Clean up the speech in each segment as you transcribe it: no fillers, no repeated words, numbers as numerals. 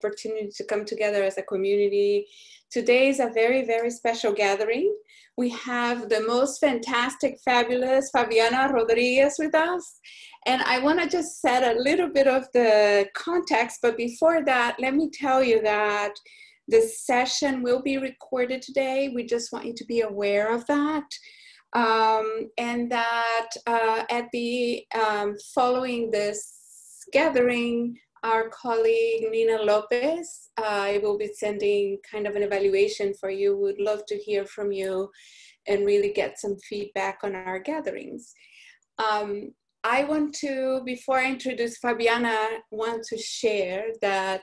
opportunity to come together as a community. Today is a very, very special gathering. We have the most fantastic, fabulous Favianna Rodriguez with us. And I want to just set a little bit of the context, but before that, let me tell you that this session will be recorded today. We just want you to be aware of that. And that at the following this gathering, our colleague Nina Lopez, I will be sending kind of an evaluation for you. Would love to hear from you and really get some feedback on our gatherings. I want to, before I introduce Favianna, want to share that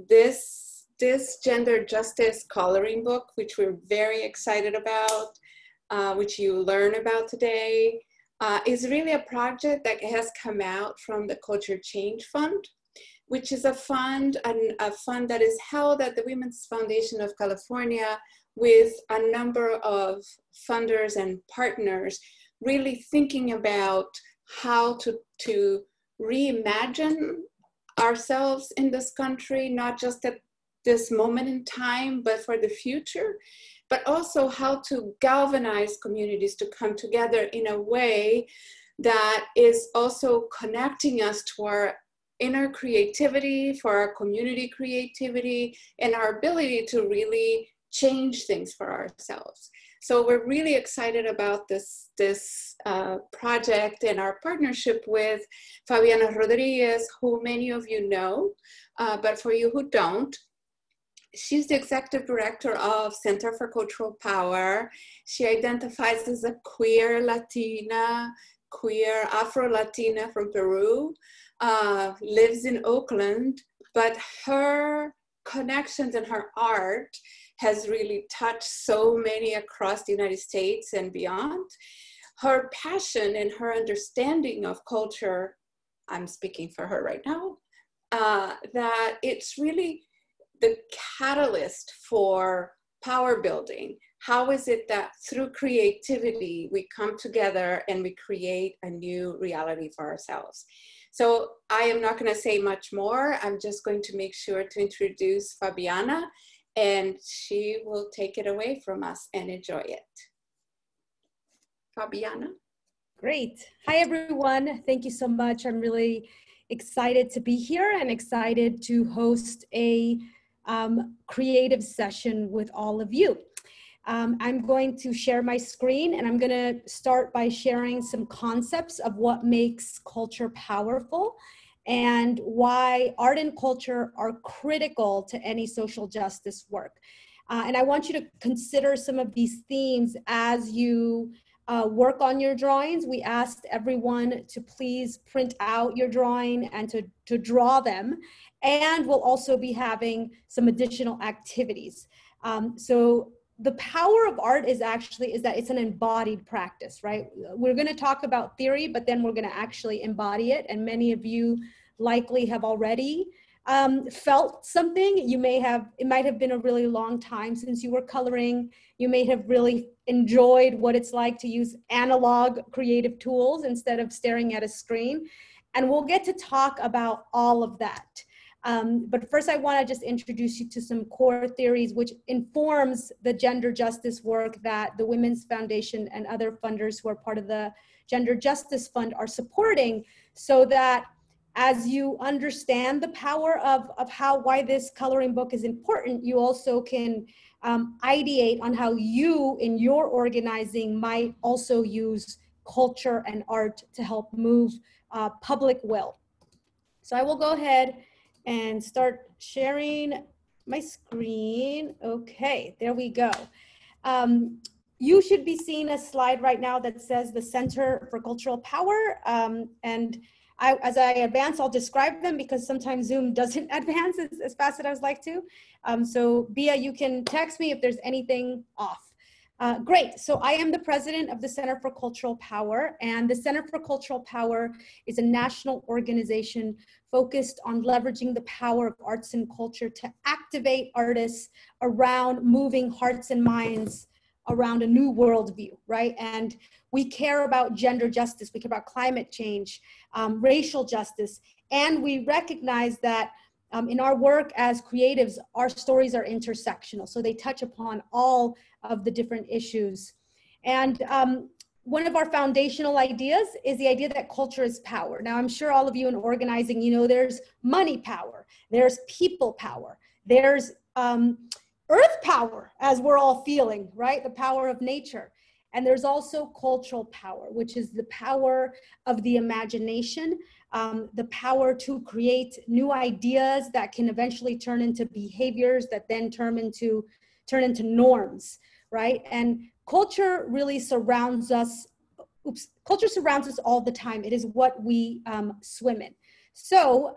this gender justice coloring book, which we're very excited about, which you learn about today, is really a project that has come out from the Culture Change Fund, which is a fund that is held at the Women's Foundation of California with a number of funders and partners, really thinking about how to reimagine ourselves in this country, not just at this moment in time, but for the future, but also how to galvanize communities to come together in a way that is also connecting us to our inner creativity, for our community creativity, and our ability to really change things for ourselves. So we're really excited about this project and our partnership with Favianna Rodriguez, who many of you know, but for you who don't, she's the executive director of Center for Cultural Power. She identifies as a queer Latina, queer Afro-Latina from Peru, lives in Oakland, but her connections and her art has really touched so many across the United States and beyond. Her passion and her understanding of culture, I'm speaking for her right now, that it's really the catalyst for power building. How is it that through creativity, we come together and we create a new reality for ourselves? So I am not going to say much more. I'm just going to make sure to introduce Favianna, and she will take it away from us and enjoy it. Favianna. Great. Hi, everyone. Thank you so much. I'm really excited to be here and excited to host a creative session with all of you. I'm going to share my screen, and I'm going to start by sharing some concepts of what makes culture powerful and why art and culture are critical to any social justice work. And I want you to consider some of these themes as you work on your drawings. We asked everyone to please print out your drawing and to draw them. And we'll also be having some additional activities. So the power of art is that it's an embodied practice, right? We're going to talk about theory, but then we're going to actually embody it. And many of you likely have already felt something. It might have been a really long time since you were coloring. You may have really enjoyed what it's like to use analog creative tools instead of staring at a screen. And we'll get to talk about all of that. But first I want to just introduce you to some core theories which informs the gender justice work that the Women's Foundation and other funders who are part of the Gender Justice Fund are supporting, so that as you understand the power of why this coloring book is important, you also can ideate on how you in your organizing might also use culture and art to help move public will. So I will go ahead and start sharing my screen. Okay, there we go. You should be seeing a slide right now that says the Center for Cultural Power. And as I advance, I'll describe them because sometimes Zoom doesn't advance as fast as I would like to. So Bia, you can text me if there's anything off. Great, so I am the president of the Center for Cultural Power, and the Center for Cultural Power is a national organization focused on leveraging the power of arts and culture to activate artists around moving hearts and minds around a new worldview, right? And we care about gender justice, we care about climate change, racial justice, and we recognize that in our work as creatives, our stories are intersectional. So they touch upon all of the different issues. And one of our foundational ideas is the idea that culture is power. Now, I'm sure all of you in organizing, you know, there's money power, there's people power, there's earth power, as we're all feeling, right? The power of nature. And there's also cultural power, which is the power of the imagination, the power to create new ideas that can eventually turn into behaviors that then turn into norms, right? And culture really surrounds us. Culture surrounds us all the time. It is what we swim in. So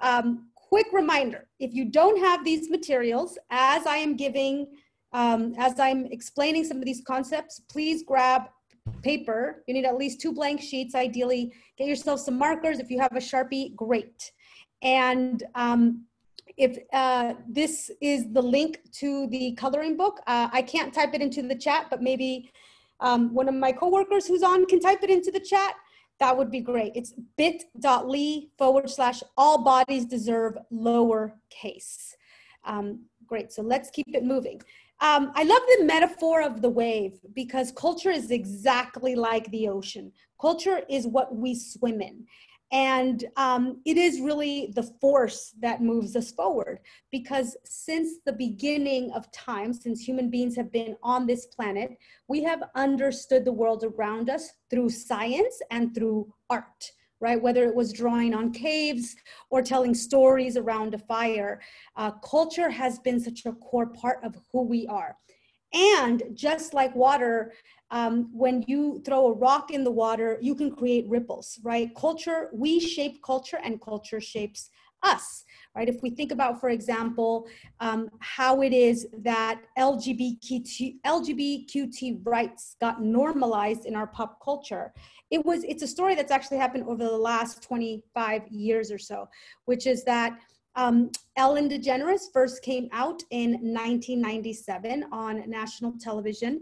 quick reminder, if you don't have these materials, as I am giving, as I'm explaining some of these concepts, please grab paper. You need at least 2 blank sheets. Ideally, get yourself some markers. If you have a Sharpie, great. And if this is the link to the coloring book, I can't type it into the chat, but maybe one of my coworkers who's on can type it into the chat. That would be great. It's bit.ly/all bodies deserve lowercase. Great, so let's keep it moving. I love the metaphor of the wave because culture is exactly like the ocean. Culture is what we swim in. And it is really the force that moves us forward, because since the beginning of time, since human beings have been on this planet, we have understood the world around us through science and through art, right? Whether it was drawing on caves or telling stories around a fire, culture has been such a core part of who we are. And just like water, when you throw a rock in the water, you can create ripples, right? Culture, we shape culture and culture shapes us, right? If we think about, for example, how it is that LGBTQT rights got normalized in our pop culture, it's a story that's actually happened over the last 25 years or so, which is that Ellen DeGeneres first came out in 1997 on national television.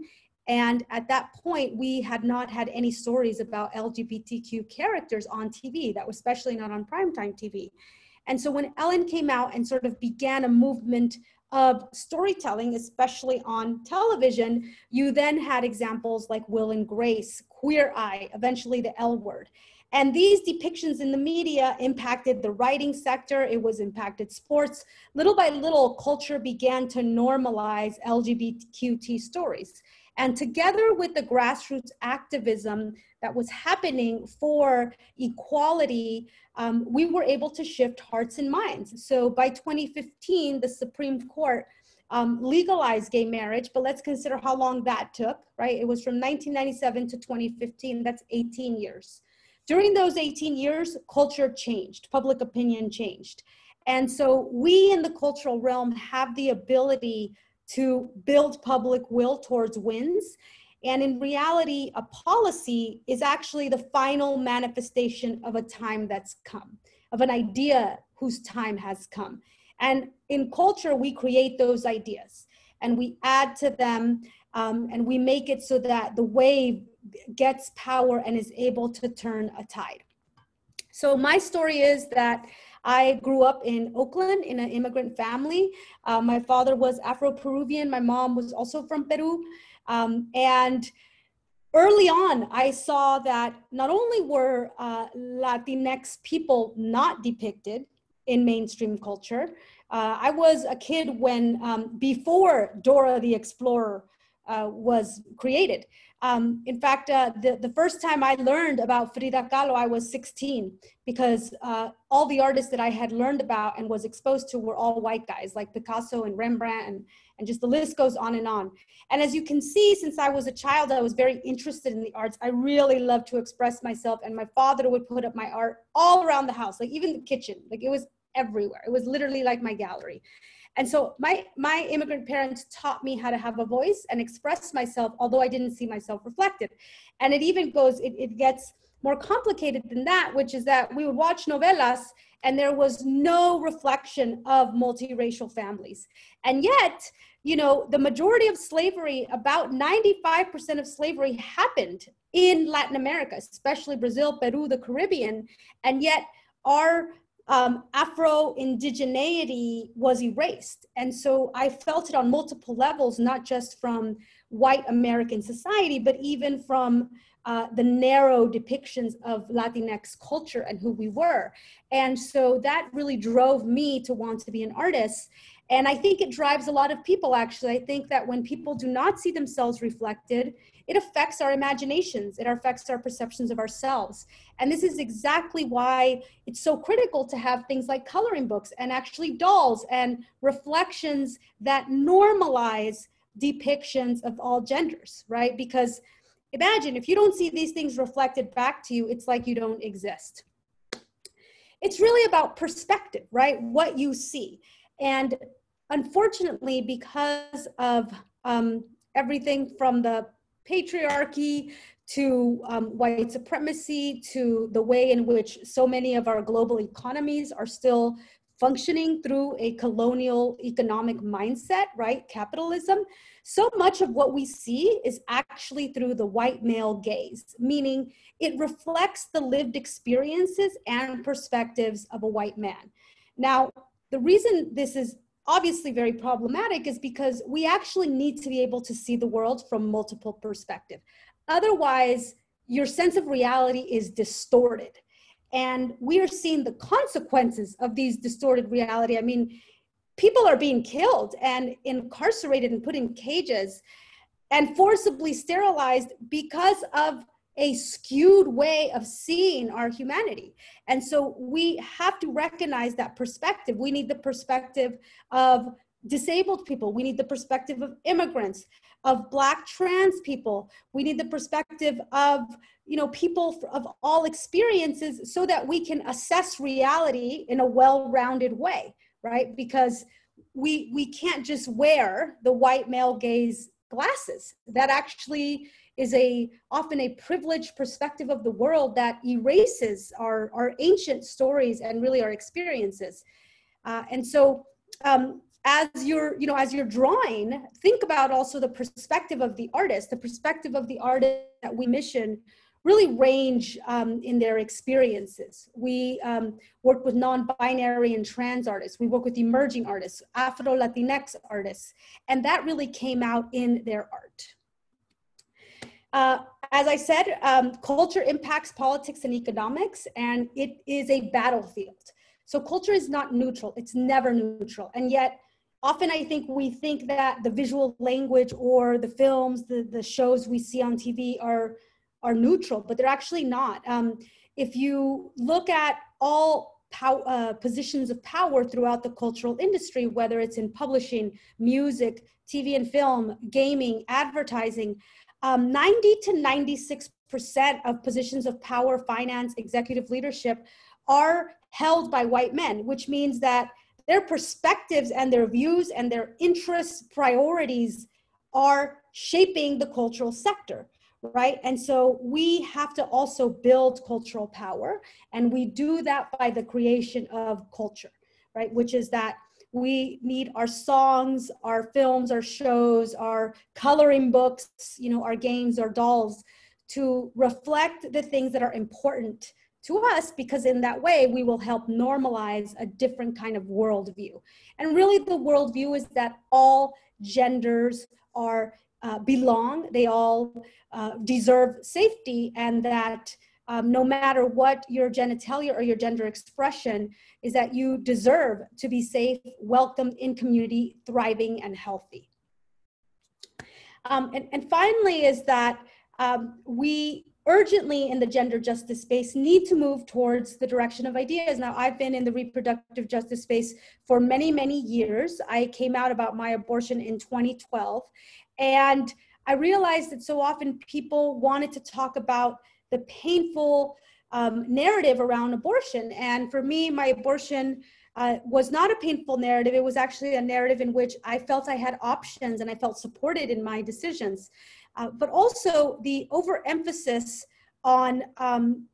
And at that point, we had not had any stories about LGBTQ characters on TV. That was especially not on primetime TV. And so when Ellen came out and sort of began a movement of storytelling, especially on television, you then had examples like Will and Grace, Queer Eye, eventually the L Word. And these depictions in the media impacted the writing sector. It was impacted sports. Little by little, culture began to normalize LGBTQT stories. And together with the grassroots activism that was happening for equality, we were able to shift hearts and minds. So by 2015, the Supreme Court legalized gay marriage, but let's consider how long that took, right? It was from 1997 to 2015, that's 18 years. During those 18 years, culture changed, public opinion changed. And so we in the cultural realm have the ability to build public will towards wins. And in reality, a policy is actually the final manifestation of a time that's come, of an idea whose time has come. And in culture, we create those ideas and we add to them and we make it so that the wave gets power and is able to turn a tide. So my story is that I grew up in Oakland in an immigrant family. My father was Afro-Peruvian. My mom was also from Peru. And early on, I saw that not only were Latinx people not depicted in mainstream culture, I was a kid when, before Dora the Explorer was created. In fact, the first time I learned about Frida Kahlo, I was 16, because all the artists that I had learned about and was exposed to were all white guys like Picasso and Rembrandt, and just the list goes on and on. And as you can see, since I was a child, I was very interested in the arts. I really loved to express myself, and my father would put up my art all around the house, like even the kitchen, like it was everywhere. It was literally like my gallery. And so my immigrant parents taught me how to have a voice and express myself, although I didn't see myself reflected. And it even goes, it gets more complicated than that, which is that we would watch novelas and there was no reflection of multiracial families. And yet, you know, the majority of slavery, about 95% of slavery happened in Latin America, especially Brazil, Peru, the Caribbean. And yet our Afro-indigeneity was erased. And so I felt it on multiple levels, not just from white American society, but even from the narrow depictions of Latinx culture and who we were. And so that really drove me to want to be an artist. And I think it drives a lot of people, actually. I think that when people do not see themselves reflected, it affects our imaginations, it affects our perceptions of ourselves. And this is exactly why it's so critical to have things like coloring books and actually dolls and reflections that normalize depictions of all genders, right? Because imagine if you don't see these things reflected back to you, it's like you don't exist. It's really about perspective, right? What you see. And unfortunately, because of everything from the patriarchy to white supremacy to the way in which so many of our global economies are still functioning through a colonial economic mindset, right? Capitalism. So much of what we see is actually through the white male gaze, meaning it reflects the lived experiences and perspectives of a white man. Now, the reason this is obviously very problematic is because we actually need to be able to see the world from multiple perspectives. Otherwise, your sense of reality is distorted. And we are seeing the consequences of these distorted reality. I mean, people are being killed and incarcerated and put in cages and forcibly sterilized because of a skewed way of seeing our humanity. And so we have to recognize that perspective. We need the perspective of disabled people. We need the perspective of immigrants, of Black trans people. We need the perspective of, people of all experiences so that we can assess reality in a well-rounded way, right? Because we can't just wear the white male gaze glasses. That actually is often a privileged perspective of the world that erases our ancient stories and really our experiences. And so as you're drawing, think about also the perspective of the artist. The perspective of the artist that we mission really range in their experiences. We work with non-binary and trans artists. We work with emerging artists, Afro-Latinx artists, and that really came out in their art. As I said, culture impacts politics and economics, and it is a battlefield. So culture is not neutral. It's never neutral. And yet, often I think we think that the visual language or the films, the shows we see on TV are neutral, but they're actually not. If you look at all positions of power throughout the cultural industry, whether it's in publishing, music, TV and film, gaming, advertising, 90 to 96% of positions of power, finance, executive leadership are held by white men, which means that their perspectives and their views and their interests, priorities are shaping the cultural sector, right? And so we have to also build cultural power, and we do that by the creation of culture, right? Which is that we need our songs, our films, our shows, our coloring books, our games, our dolls to reflect the things that are important to us, because in that way we will help normalize a different kind of worldview. And really the worldview is that all genders belong, they all deserve safety, and that no matter what your genitalia or your gender expression is, that you deserve to be safe, welcomed in community, thriving and healthy. And finally is that we urgently in the gender justice space need to move towards the direction of ideas. Now, I've been in the reproductive justice space for many, many years. I came out about my abortion in 2012, and I realized that so often people wanted to talk about the painful narrative around abortion. And for me, my abortion was not a painful narrative. It was actually a narrative in which I felt I had options and I felt supported in my decisions. But also the overemphasis on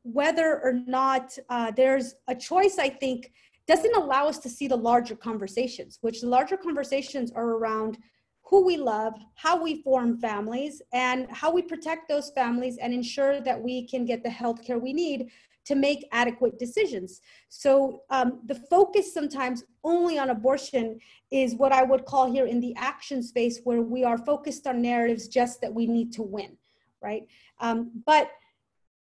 whether or not there's a choice, I think, doesn't allow us to see the larger conversations, which the larger conversations are around who we love, how we form families, and how we protect those families and ensure that we can get the healthcare we need to make adequate decisions. So the focus sometimes only on abortion is what I would call here in the action space, where we are focused on narratives just that we need to win, right? But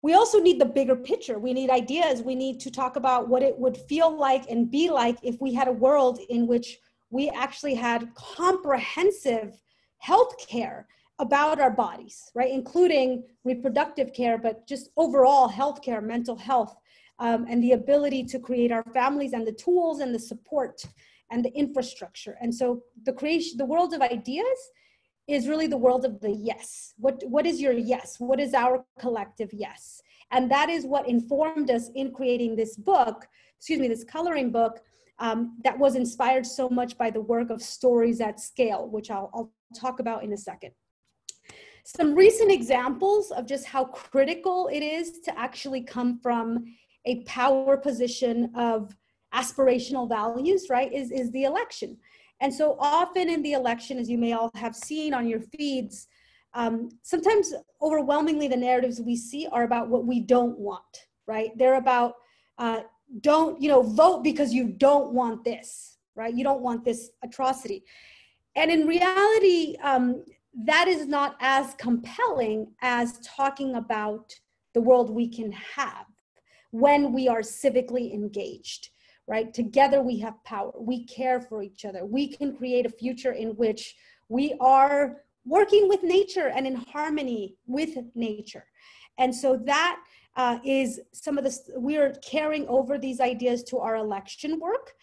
we also need the bigger picture. We need ideas. We need to talk about what it would feel like and be like if we had a world in which we actually had comprehensive health care about our bodies, right? Including reproductive care, but just overall health care, mental health, and the ability to create our families and the tools and the support and the infrastructure. And so the world of ideas is really the world of the yes. What is your yes? What is our collective yes? And that is what informed us in creating this book, this coloring book, that was inspired so much by the work of Stories at Scale, which I'll talk about in a second. Some recent examples of just how critical it is to actually come from a power position of aspirational values, right, is the election. And so often in the election, as you may all have seen on your feeds, sometimes overwhelmingly the narratives we see are about what we don't want, right? They're about don't, vote because you don't want this, right? You don't want this atrocity. And in reality, that is not as compelling as talking about the world we can have when we are civically engaged, right? Together we have power, we care for each other, we can create a future in which we are working with nature and in harmony with nature. And so that is some of this, we are carrying over these ideas to our election work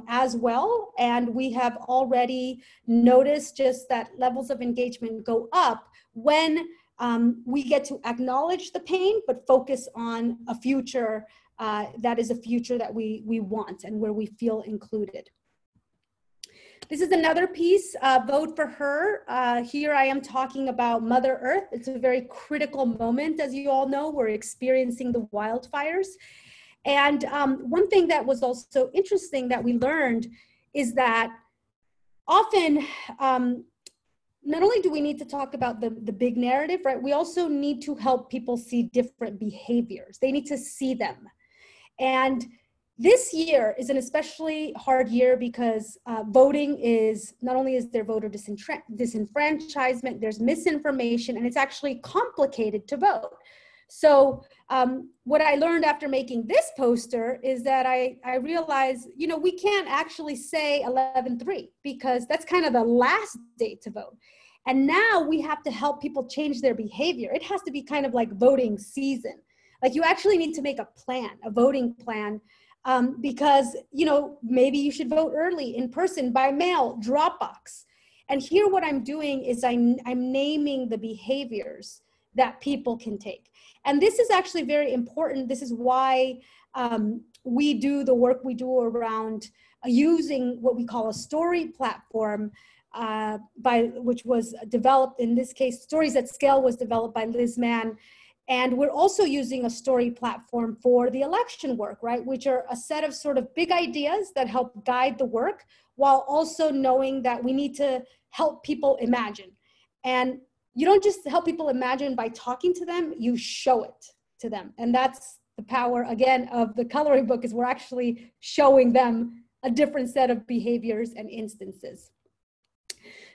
as well. And we have already noticed just that levels of engagement go up when we get to acknowledge the pain, but focus on a future that is a future that we want and where we feel included. This is another piece, Vote for Her. Here I am talking about Mother Earth. It's a very critical moment, as you all know. We're experiencing the wildfires. And one thing that was also interesting that we learned is that often, not only do we need to talk about the big narrative, right? We also need to help people see different behaviors. They need to see them. And this year is an especially hard year because voting is, not only is there voter disenfranchisement, there's misinformation, and it's actually complicated to vote. So what I learned after making this poster is that I realized, we can't actually say 11/3 because that's kind of the last date to vote. And now we have to help people change their behavior. It has to be kind of like voting season. Like you actually need to make a plan, a voting plan, because, maybe you should vote early, in person, by mail, drop box. And here what I'm doing is I'm naming the behaviors that people can take. And this is actually very important. This is why we do the work we do around using what we call a story platform, which was developed, in this case, Stories at Scale was developed by Liz Mann. And we're also using a story platform for the election work, right? Which are a set of sort of big ideas that help guide the work, while also knowing that we need to help people imagine. And you don't just help people imagine by talking to them, you show it to them. And that's the power, again, of the coloring book, is we're actually showing them a different set of behaviors and instances.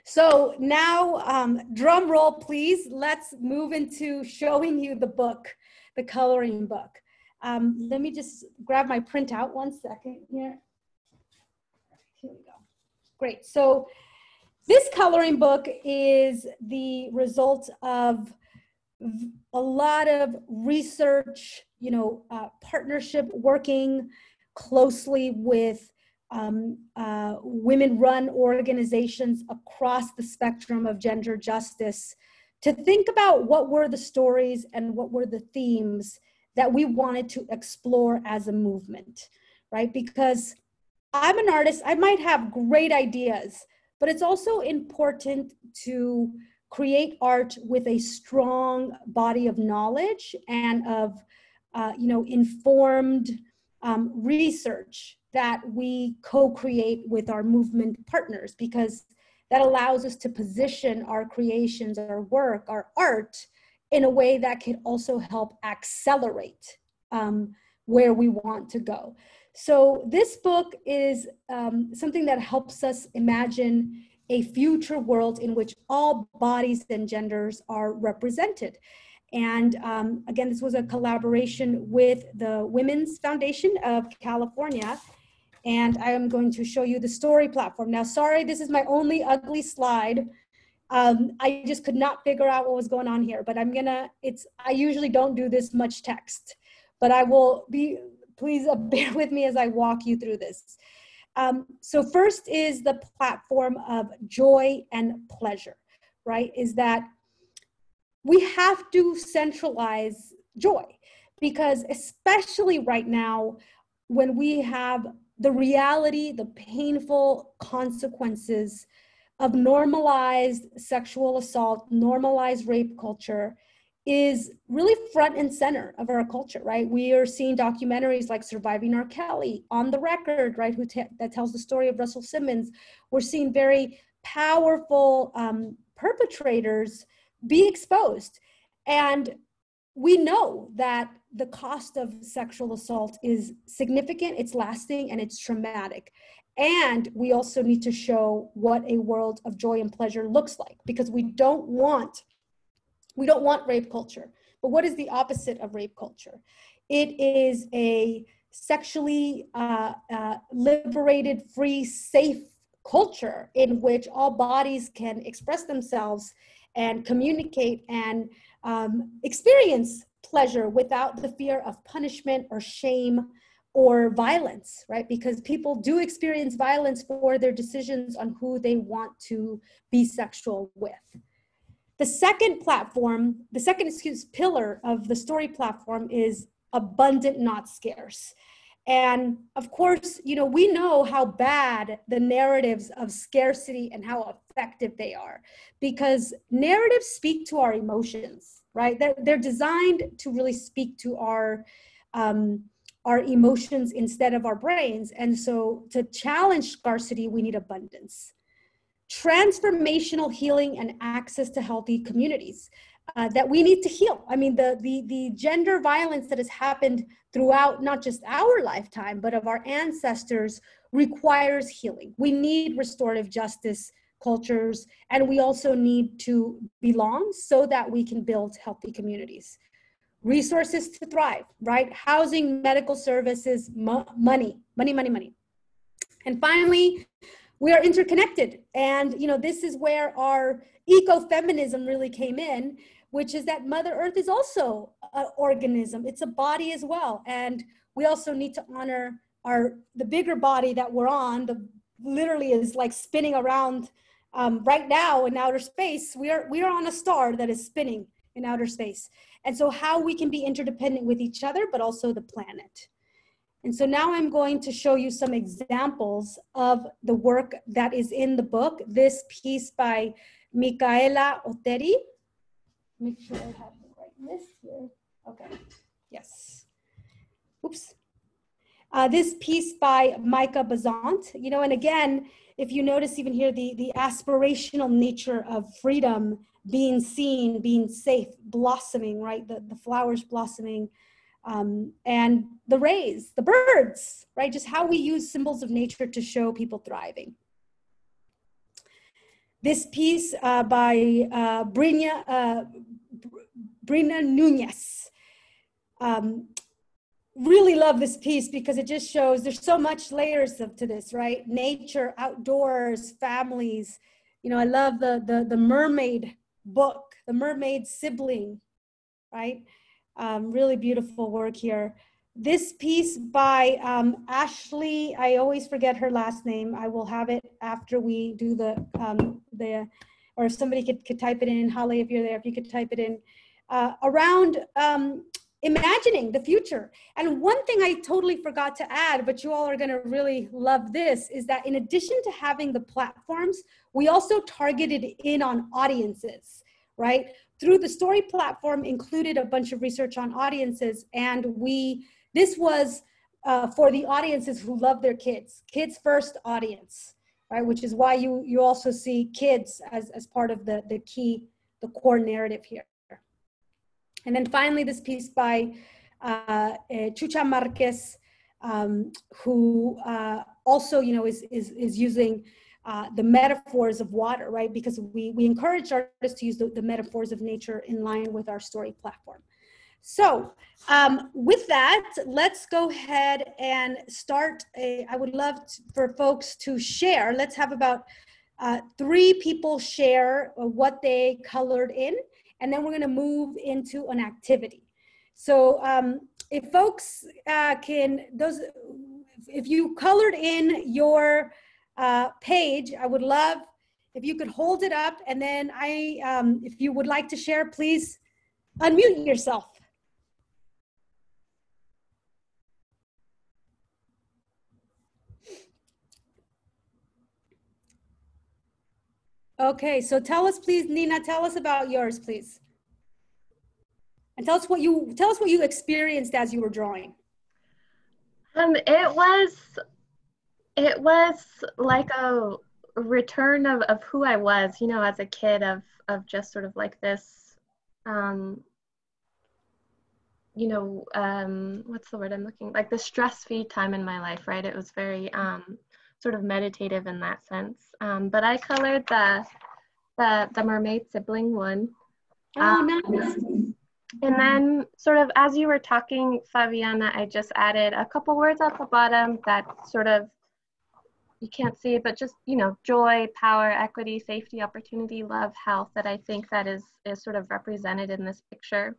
So now, drum roll, please. Let's move into showing you the book, the coloring book. Let me just grab my printout 1 second here. Here we go. Great. So this coloring book is the result of a lot of research, partnership, working closely with women-run organizations across the spectrum of gender justice to think about what were the stories and what were the themes that we wanted to explore as a movement, right? Because I'm an artist, I might have great ideas, but it's also important to create art with a strong body of knowledge and of, informed research that we co-create with our movement partners, because that allows us to position our creations, our work, our art in a way that can also help accelerate where we want to go. So this book is something that helps us imagine a future world in which all bodies and genders are represented. And again, this was a collaboration with the Women's Foundation of California. And I am going to show you the story platform. Now, sorry, this is my only ugly slide. I just could not figure out what was going on here, but I usually don't do this much text, but I will be, please bear with me as I walk you through this. So first is the platform of joy and pleasure, right? Is that we have to centralize joy, because especially right now, when we have the reality, the painful consequences of normalized sexual assault, normalized rape culture is really front and center of our culture, right? We are seeing documentaries like Surviving R. Kelly, On the Record, right? That tells the story of Russell Simmons. We're seeing very powerful perpetrators be exposed. And we know that the cost of sexual assault is significant, it's lasting, and it's traumatic. And we also need to show what a world of joy and pleasure looks like, because we don't want rape culture. But what is the opposite of rape culture? It is a sexually liberated, free, safe culture in which all bodies can express themselves and communicate and experience pleasure without the fear of punishment or shame or violence, right? Because people do experience violence for their decisions on who they want to be sexual with. The second pillar of the story platform is abundant, not scarce. And of course, we know how bad the narratives of scarcity and how effective they are, because narratives speak to our emotions, right? They're designed to really speak to our emotions instead of our brains. And so to challenge scarcity, we need abundance. Transformational healing and access to healthy communities that we need to heal. I mean, the gender violence that has happened throughout not just our lifetime, but of our ancestors requires healing. We need restorative justice cultures, and we also need to belong so that we can build healthy communities. Resources to thrive, right? Housing, medical services, money. And finally, we are interconnected. And, this is where our ecofeminism really came in, which is that Mother Earth is also an organism. It's a body as well. And we also need to honor the bigger body that we're on, literally is like spinning around right now in outer space. We are on a star that is spinning in outer space. And so how we can be interdependent with each other, but also the planet. And so now I'm going to show you some examples of the work that is in the book. This piece by Micaela Oteri. Make sure I have the right list here. Okay, yes. Oops. This piece by Micah Bazant, and again, if you notice even here, the aspirational nature of freedom, being seen, being safe, blossoming, right? The flowers blossoming. And the rays, the birds, right? Just how we use symbols of nature to show people thriving. This piece by Brina Nunez. Really love this piece because it just shows there's so much layers to this, right? Nature, outdoors, families. I love the mermaid book, the mermaid sibling, right? Really beautiful work here. This piece by Ashley, I always forget her last name. I will have it after we do or if somebody could type it in, Holly, if you're there, if you could type it in, around imagining the future. And one thing I totally forgot to add, but you all are gonna really love this, is that in addition to having the platforms, we also targeted in on audiences, right? Through the story platform included a bunch of research on audiences, and this was for the audiences who love their kids first audience, right? Which is why you also see kids as part of the core narrative here. And then finally, this piece by Chucha Marquez, who also, you know, is using the metaphors of water, right? Because we encourage artists to use the metaphors of nature in line with our story platform. So with that, let's go ahead and start. I would love for folks to share. Let's have about 3 people share what they colored in, and then we're going to move into an activity. So if folks if you colored in your page, I would love if you could hold it up, and then if you would like to share, please unmute yourself. Okay, so tell us, please, Nina, tell us about yours, please. And tell us what you experienced as you were drawing. It was like a return of who I was, you know, as a kid, of just sort of like this, you know, what's the word I'm looking, like the stress-free time in my life, right? It was very sort of meditative in that sense. But I colored the mermaid sibling one. Oh, nice. And then sort of as you were talking, Favianna, I just added a couple words at the bottom that sort of, you can't see it, but just, you know, joy, power, equity, safety, opportunity, love, health, that I think that is sort of represented in this picture.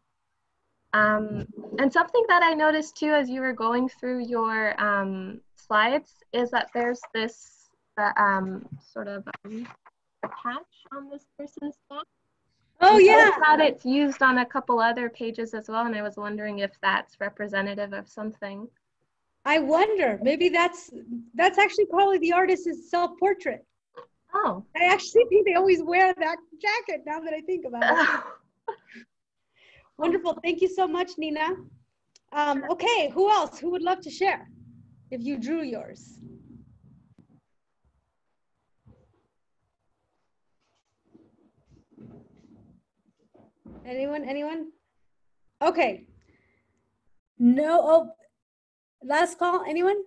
And something that I noticed too as you were going through your slides is that there's this sort of a patch on this person's book. Oh, yeah. That it's used on a couple other pages as well, and I was wondering if that's representative of something. I wonder, maybe that's actually probably the artist's self-portrait. Oh. I actually think they always wear that jacket now that I think about it. Wonderful. Thank you so much, Nina. Okay, who else? Who would love to share if you drew yours? Anyone? Okay. No, oh, last call, anyone?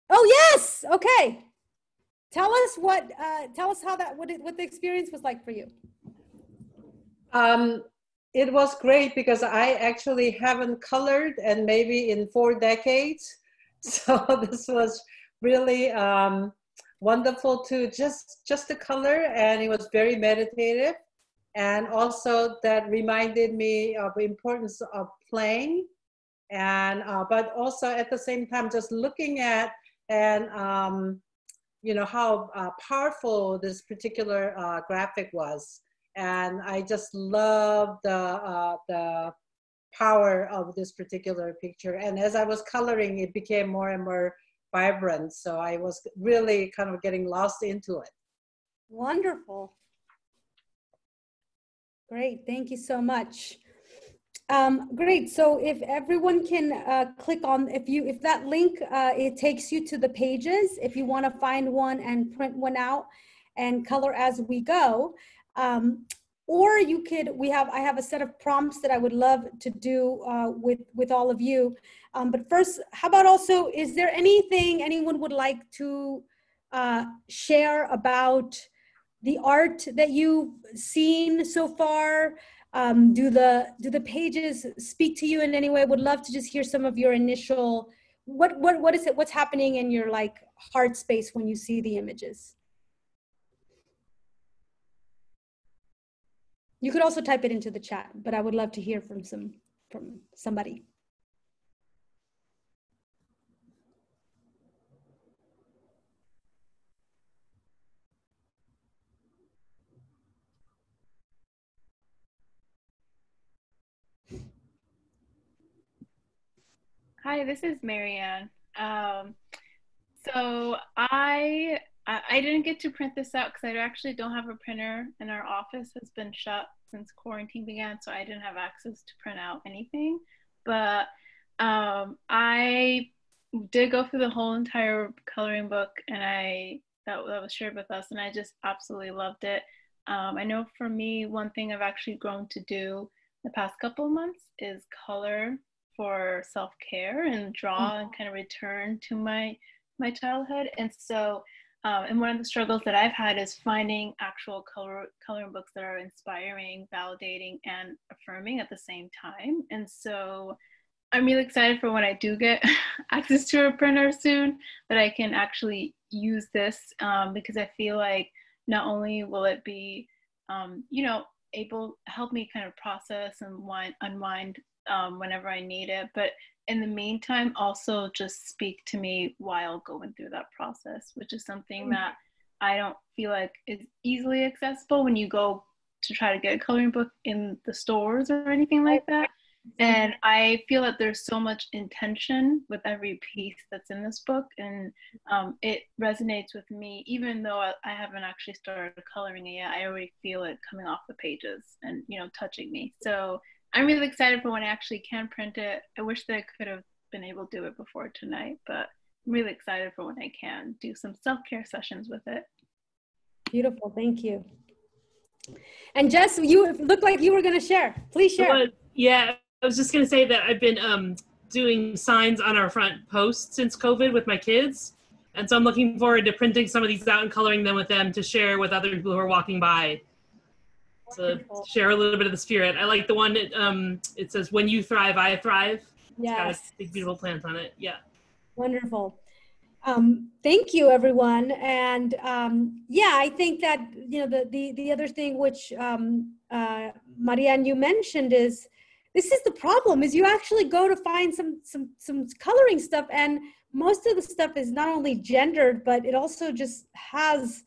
Oh, yes, okay. Tell us how what the experience was like for you. It was great because I actually haven't colored and maybe in 4 decades. So this was really wonderful to just to color, and it was very meditative. And also that reminded me of the importance of playing, and but also at the same time just looking at and you know how powerful this particular graphic was. And I just love the power of this particular picture. And as I was coloring, it became more and more vibrant. So I was really kind of getting lost into it. Wonderful. Great, thank you so much. Great, so if everyone can click on, if that link, it takes you to the pages, if you want to find one and print one out and color as we go. Or you could, I have a set of prompts that I would love to do with all of you. But first, how about also, is there anything anyone would like to share about the art that you've seen so far? Do the pages speak to you in any way? Would love to just hear some of your initial, what is it, what's happening in your like heart space when you see the images? You could also type it into the chat, but I would love to hear from somebody. Hi, this is Marianne. So I didn't get to print this out because I actually don't have a printer, and our office has been shut since quarantine began, so I didn't have access to print out anything. But I did go through the whole entire coloring book, and that was shared with us, and I just absolutely loved it. I know for me, one thing I've actually grown to do the past couple of months is color for self-care and draw and kind of return to my childhood. And so, and one of the struggles that I've had is finding actual coloring books that are inspiring, validating, and affirming at the same time. And so I'm really excited for when I do get access to a printer soon, that I can actually use this, because I feel like not only will it be, you know, help me kind of process and unwind whenever I need it, but in the meantime also just speak to me while going through that process, which is something that I don't feel like is easily accessible when you go to try to get a coloring book in the stores or anything like that. And I feel that there's so much intention with every piece that's in this book, and it resonates with me. Even though I haven't actually started coloring it yet, I already feel it coming off the pages and, you know, touching me. So I'm really excited for when I actually can print it. I wish that I could have been able to do it before tonight, but I'm really excited for when I can do some self-care sessions with it. Beautiful, thank you. And Jess, you look like you were going to share. Please share. Yeah, I was just going to say that I've been doing signs on our front post since COVID with my kids. And so I'm looking forward to printing some of these out and coloring them with them to share with other people who are walking by. To share a little bit of the spirit. I like the one that it says, "When you thrive, I thrive." Yes. It's got a big, beautiful plant on it. Yeah. Wonderful. Thank you, everyone. And yeah, I think that, you know, the other thing which Marianne, you mentioned is, this is the problem, is you actually go to find some coloring stuff, and most of the stuff is not only gendered, but it also just has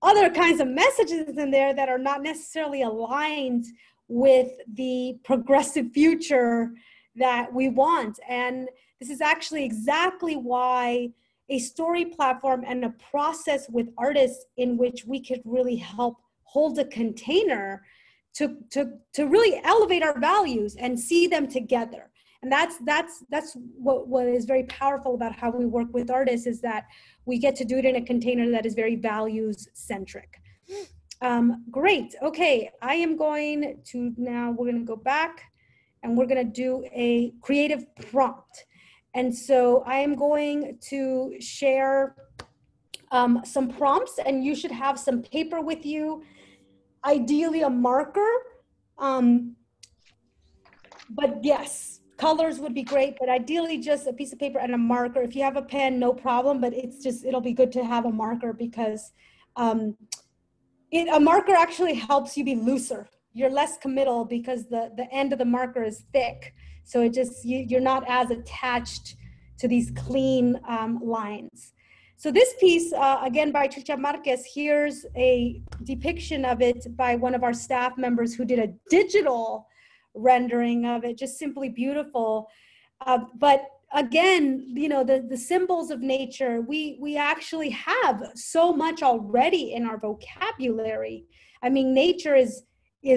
other kinds of messages in there that are not necessarily aligned with the progressive future that we want. And this is actually exactly why a story platform and a process with artists in which we could really help hold a container to really elevate our values and see them together. And that's what is very powerful about how we work with artists, is that we get to do it in a container that is very values centric. Great. Okay, I am going to now, we're going to go back and we're going to do a creative prompt. And so I am going to share some prompts, and you should have some paper with you, ideally a marker. But yes, colors would be great, but ideally just a piece of paper and a marker. If you have a pen, no problem, but it'll be good to have a marker, because a marker actually helps you be looser. You're less committal because the end of the marker is thick. So it just, you're not as attached to these clean lines. So this piece, again, by Chucha Marquez, here's a depiction of it by one of our staff members who did a digital rendering of it, just simply beautiful. But again, you know, the symbols of nature, we actually have so much already in our vocabulary. I mean, nature is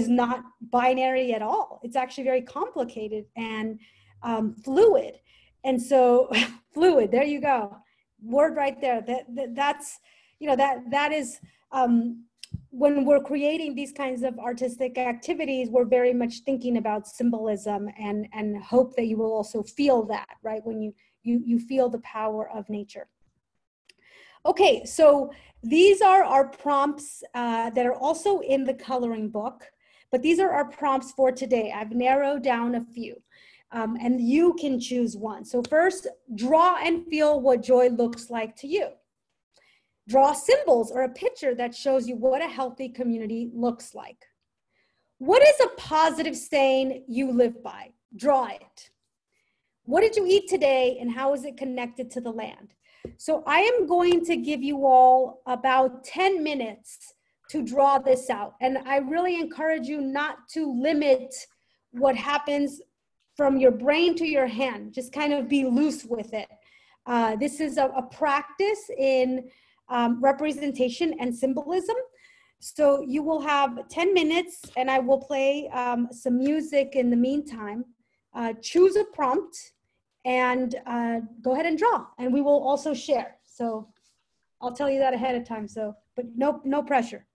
not binary at all. It's actually very complicated and fluid. And so fluid, there you go. Word right there. That's, you know, that is, when we're creating these kinds of artistic activities, we're very much thinking about symbolism, and hope that you will also feel that, right? When you feel the power of nature. Okay, so these are our prompts that are also in the coloring book, but these are our prompts for today. I've narrowed down a few, and you can choose one. So first, draw and feel what joy looks like to you. Draw symbols or a picture that shows you what a healthy community looks like. What is a positive saying you live by? Draw it. What did you eat today, and how is it connected to the land? So I am going to give you all about 10 minutes to draw this out. And I really encourage you not to limit what happens from your brain to your hand. Just kind of be loose with it. This is a practice in representation and symbolism. So you will have 10 minutes, and I will play some music in the meantime. Choose a prompt and go ahead and draw, and we will also share. So I'll tell you that ahead of time, so, but no pressure.